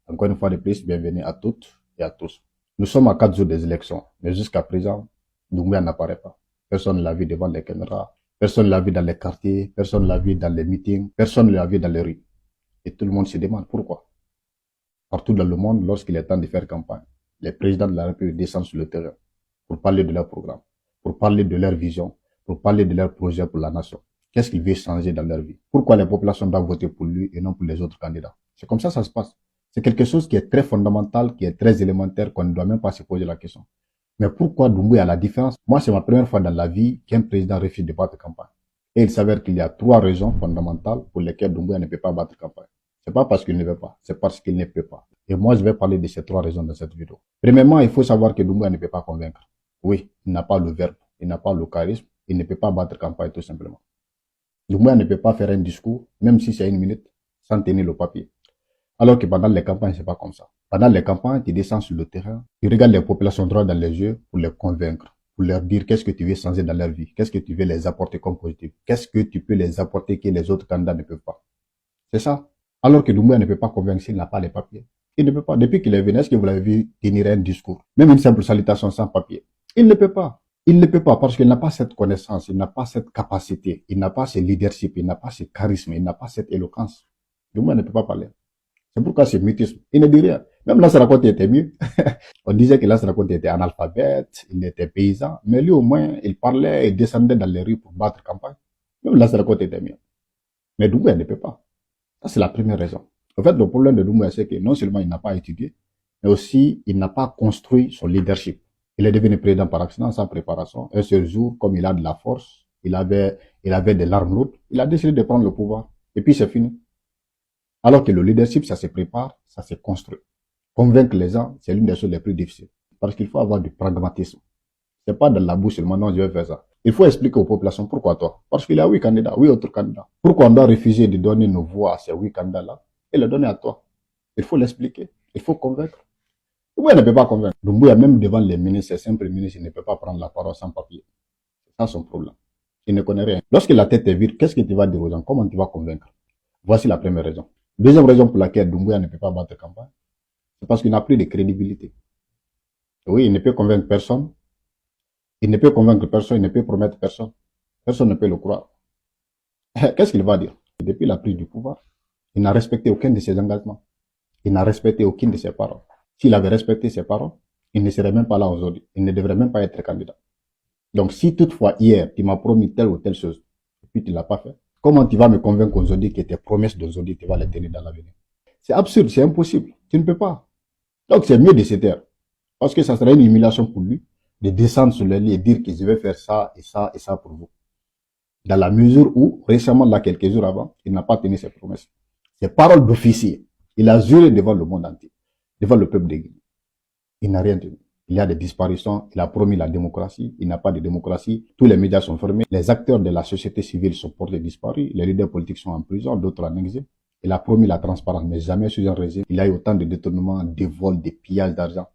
Encore une fois de plus, bienvenue à toutes et à tous. Nous sommes à 4 jours des élections, mais jusqu'à présent, Doumbouya n'apparaît pas. Personne ne l'a vu devant les caméras, personne ne l'a vu dans les quartiers, personne ne l'a vu dans les meetings, personne ne l'a vu dans les rues. Et tout le monde se demande pourquoi. Partout dans le monde, lorsqu'il est temps de faire campagne, les présidents de la République descendent sur le terrain pour parler de leur programme, pour parler de leur vision, pour parler de leur projet pour la nation. Qu'est-ce qu'il veut changer dans leur vie? Pourquoi les populations doivent voter pour lui et non pour les autres candidats? C'est comme ça que ça se passe. C'est quelque chose qui est très fondamental, qui est très élémentaire, qu'on ne doit même pas se poser la question. Mais pourquoi Doumbouya a la différence? Moi, c'est ma première fois dans la vie qu'un président refuse de battre campagne. Et il s'avère qu'il y a 3 raisons fondamentales pour lesquelles Doumbouya ne peut pas battre campagne. C'est pas parce qu'il ne veut pas, c'est parce qu'il ne peut pas. Et moi, je vais parler de ces 3 raisons dans cette vidéo. Premièrement, il faut savoir que Doumbouya ne peut pas convaincre. Oui, il n'a pas le verbe, il n'a pas le charisme, il ne peut pas battre campagne tout simplement. Doumbouya ne peut pas faire un discours, même si c'est 1 minute, sans tenir le papier. Alors que pendant les campagnes, c'est pas comme ça. Pendant les campagnes, tu descends sur le terrain, tu regardes les populations droit dans les yeux pour les convaincre, pour leur dire qu'est-ce que tu veux changer dans leur vie, qu'est-ce que tu veux les apporter comme positif, qu'est-ce que tu peux les apporter que les autres candidats ne peuvent pas. C'est ça. Alors que Doumbouya ne peut pas convaincre s'il n'a pas les papiers. Il ne peut pas. Depuis qu'il est venu, est-ce que vous l'avez vu tenir un discours? Même une simple salutation sans papier. Il ne peut pas. Il ne peut pas parce qu'il n'a pas cette connaissance, il n'a pas cette capacité, il n'a pas ce leadership, il n'a pas ce charisme, il n'a pas cette éloquence. Doumbouya ne peut pas parler. C'est pourquoi c'est mutisme. Il ne dit rien. Même Lansana Conté était mieux. On disait que Lansana Conté était analphabète, il était paysan, mais lui au moins, il parlait et descendait dans les rues pour battre campagne. Même Lansana Conté était mieux. Mais Doumbouya ne peut pas. Ça, c'est la première raison. En fait, le problème de Doumbouya, c'est que non seulement il n'a pas étudié, mais aussi il n'a pas construit son leadership. Il est devenu président par accident, sans préparation. Un seul jour, comme il a de la force, il avait de l'arme lourde, il a décidé de prendre le pouvoir. Et puis c'est fini. Alors que le leadership, ça se prépare, ça se construit. Convaincre les gens, c'est l'une des choses les plus difficiles. Parce qu'il faut avoir du pragmatisme. C'est pas dans la bouche seulement, non, je vais faire ça. Il faut expliquer aux populations pourquoi toi. Parce qu'il y a 8 candidats, 8 autres candidats. Pourquoi on doit refuser de donner nos voix à ces 8 candidats-là et les donner à toi? Il faut l'expliquer. Il faut convaincre. Doumbouya ne peut pas convaincre. Doumbouya, même devant les ministres, les simples ministres, il ne peut pas prendre la parole sans papier. C'est ça son problème. Il ne connaît rien. Lorsque la tête est vide, qu'est-ce que tu vas dire aux gens? Comment tu vas convaincre? Voici la première raison. Deuxième raison pour laquelle Doumbouya ne peut pas battre campagne, c'est parce qu'il n'a plus de crédibilité. Oui, il ne peut convaincre personne. Il ne peut convaincre personne, il ne peut promettre personne. Personne ne peut le croire. Qu'est-ce qu'il va dire? Depuis la prise du pouvoir, il n'a respecté aucun de ses engagements. Il n'a respecté aucune de ses paroles. S'il avait respecté ses paroles, il ne serait même pas là aujourd'hui. Il ne devrait même pas être candidat. Donc, si toutefois, hier, tu m'as promis telle ou telle chose, et puis tu ne l'as pas fait, comment tu vas me convaincre aujourd'hui que tes promesses d'aujourd'hui, tu vas les tenir dans l'avenir? C'est absurde, c'est impossible. Tu ne peux pas. Donc, c'est mieux de se taire. Parce que ça serait une humiliation pour lui de descendre sur le lit et dire que je vais faire ça et ça et ça pour vous. Dans la mesure où, récemment, là, quelques jours avant, il n'a pas tenu ses promesses. Ses paroles d'officier. Il a juré devant le monde entier, devant le peuple de Guinée. Il n'a rien tenu. Il y a des disparitions, il a promis la démocratie, il n'a pas de démocratie, tous les médias sont fermés, les acteurs de la société civile sont portés disparus, les leaders politiques sont en prison, d'autres en exil. Il a promis la transparence, mais jamais sous un régime. Il a eu autant de détournements, de vols, de pillages d'argent.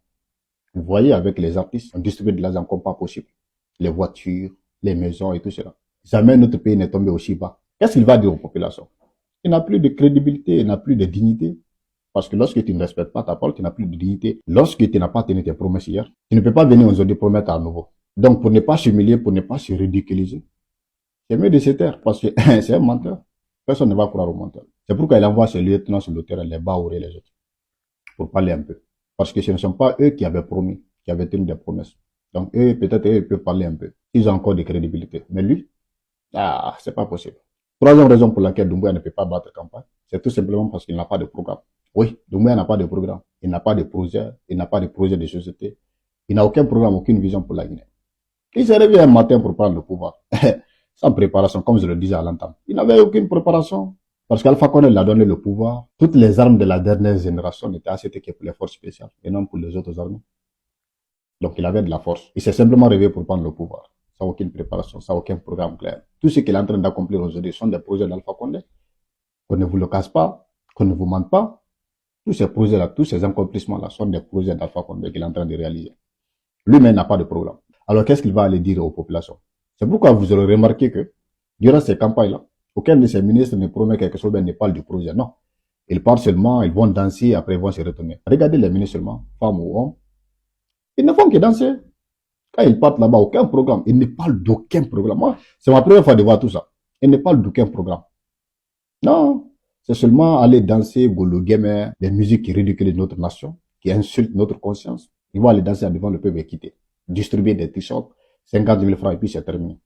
Vous voyez, avec les artistes, on distribue de l'argent comme pas possible. Les voitures, les maisons et tout cela. Jamais notre pays n'est tombé aussi bas. Qu'est-ce qu'il va dire aux populations? Il n'a plus de crédibilité, il n'a plus de dignité. Parce que lorsque tu ne respectes pas ta parole, tu n'as plus de dignité. Lorsque tu n'as pas tenu tes promesses hier, tu ne peux pas venir aujourd'hui promettre à nouveau. Donc, pour ne pas s'humilier, pour ne pas se ridiculiser, c'est mieux de se taire parce que c'est un menteur. Personne ne va croire au menteur. C'est pourquoi il envoie ses lieutenants sur le terrain, les baourés, les autres, pour parler un peu. Parce que ce ne sont pas eux qui avaient promis, qui avaient tenu des promesses. Donc, eux, peut-être, eux, ils peuvent parler un peu. Ils ont encore de crédibilité. Mais lui, c'est pas possible. Troisième raison pour laquelle Doumbouya ne peut pas battre campagne, c'est tout simplement parce qu'il n'a pas de programme. Oui, Doumbouya n'a pas de programme. Il n'a pas de projet. Il n'a pas de projet de société. Il n'a aucun programme, aucune vision pour la Guinée. Il se réveille un matin pour prendre le pouvoir. Sans préparation, comme je le disais à l'entame. Il n'avait aucune préparation. Parce qu'Alpha Condé lui a donné le pouvoir. Toutes les armes de la dernière génération n'étaient achetées que pour les forces spéciales et non pour les autres armées. Donc il avait de la force. Il s'est simplement réveillé pour prendre le pouvoir. Sans aucune préparation, sans aucun programme clair. Tout ce qu'il est en train d'accomplir aujourd'hui sont des projets d'Alpha Condé. Qu'on ne vous le casse pas, qu'on ne vous mente pas. Tous ces projets-là, tous ces accomplissements-là sont des projets d'Alpha Condé qu'il est en train de réaliser. Lui-même n'a pas de programme. Alors qu'est-ce qu'il va aller dire aux populations? C'est pourquoi vous aurez remarqué que, durant ces campagnes-là, aucun de ces ministres ne promet quelque chose, mais ne parle du projet. Non. Ils partent seulement, ils vont danser, après ils vont se retourner. Regardez les ministres seulement, femmes ou hommes. Ils ne font que danser. Quand ils partent là-bas, aucun programme. Ils ne parlent d'aucun programme. Moi, c'est ma première fois de voir tout ça. Ils ne parlent d'aucun programme. Non. C'est seulement aller danser, golo gamer, des musiques qui ridiculisent notre nation, qui insultent notre conscience. Ils vont aller danser devant le peuple et quitter. Distribuer des t-shirts, 50 000 francs et puis c'est terminé.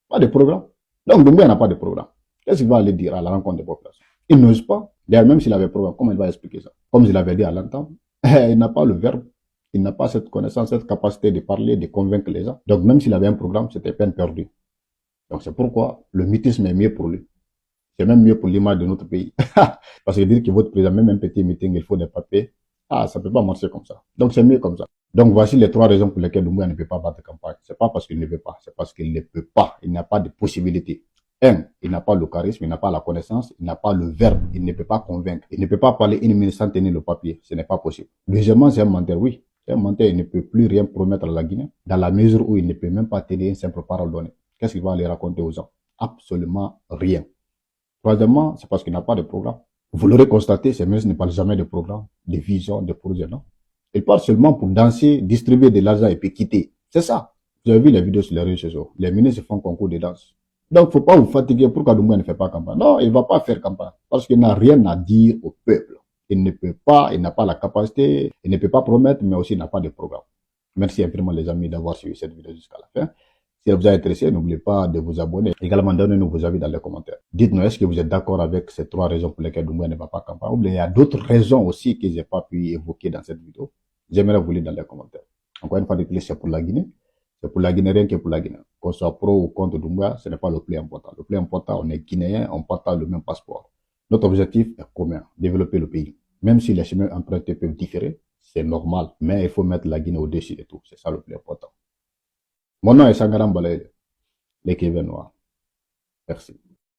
Pas de programme. Donc, Doumbouya n'a pas de programme. Qu'est-ce qu'il va aller dire à la rencontre des populations? Il n'ose pas. D'ailleurs, même s'il avait un programme, comment il va expliquer ça? Comme je l'avais dit à l'entente, il n'a pas le verbe. Il n'a pas cette connaissance, cette capacité de parler, de convaincre les gens. Donc, même s'il avait un programme, c'était peine perdue. Donc, c'est pourquoi le mutisme est mieux pour lui. C'est même mieux pour l'image de notre pays. Parce que dire que votre président, même un petit meeting, il faut des papiers. Ah, ça peut pas marcher comme ça. Donc, c'est mieux comme ça. Donc, voici les 3 raisons pour lesquelles Doumbouya ne peut pas battre campagne. C'est pas parce qu'il ne veut pas, c'est parce qu'il ne peut pas. Il n'a pas de possibilité. 1, il n'a pas le charisme, il n'a pas la connaissance, il n'a pas le verbe, il ne peut pas convaincre. Il ne peut pas parler 1 minute sans tenir le papier. Ce n'est pas possible. Deuxièmement, c'est un menteur, oui. C'est un menteur, il ne peut plus rien promettre à la Guinée, dans la mesure où il ne peut même pas tenir une simple parole donnée. Qu'est-ce qu'il va aller raconter aux gens? Absolument rien. Troisièmement, c'est parce qu'il n'a pas de programme. Vous l'aurez constaté, ces ministres ne parlent jamais de programme, de vision, de projet, non. Ils parlent seulement pour danser, distribuer de l'argent et puis quitter. C'est ça. Vous avez vu les vidéos sur les réseaux sociaux. Les ministres font concours de danse. Donc, faut pas vous fatiguer. Pourquoi Doumbouya ne fait pas campagne? Non, il va pas faire campagne. Parce qu'il n'a rien à dire au peuple. Il ne peut pas, il n'a pas la capacité, il ne peut pas promettre, mais aussi il n'a pas de programme. Merci infiniment les amis d'avoir suivi cette vidéo jusqu'à la fin. Si elle vous a intéressé, n'oubliez pas de vous abonner. Également, donnez-nous vos avis dans les commentaires. Dites-nous, est-ce que vous êtes d'accord avec ces 3 raisons pour lesquelles Doumbouya ne va pas campagne? Ou bien il y a d'autres raisons aussi que j'ai pas pu évoquer dans cette vidéo. J'aimerais vous lire dans les commentaires. Encore une fois de plus, c'est pour la Guinée. C'est pour la Guinée, rien que pour la Guinée. Qu'on soit pro ou contre Doumbouya, ce n'est pas le plus important. Le plus important, on est Guinéen, on partage le même passeport. Notre objectif est commun, développer le pays. Même si les chemins empruntés peuvent différer, c'est normal. Mais il faut mettre la Guinée au-dessus de tout. C'est ça le plus important. Mon nom est Sangaram Balaye, l'écrivain noir. Merci.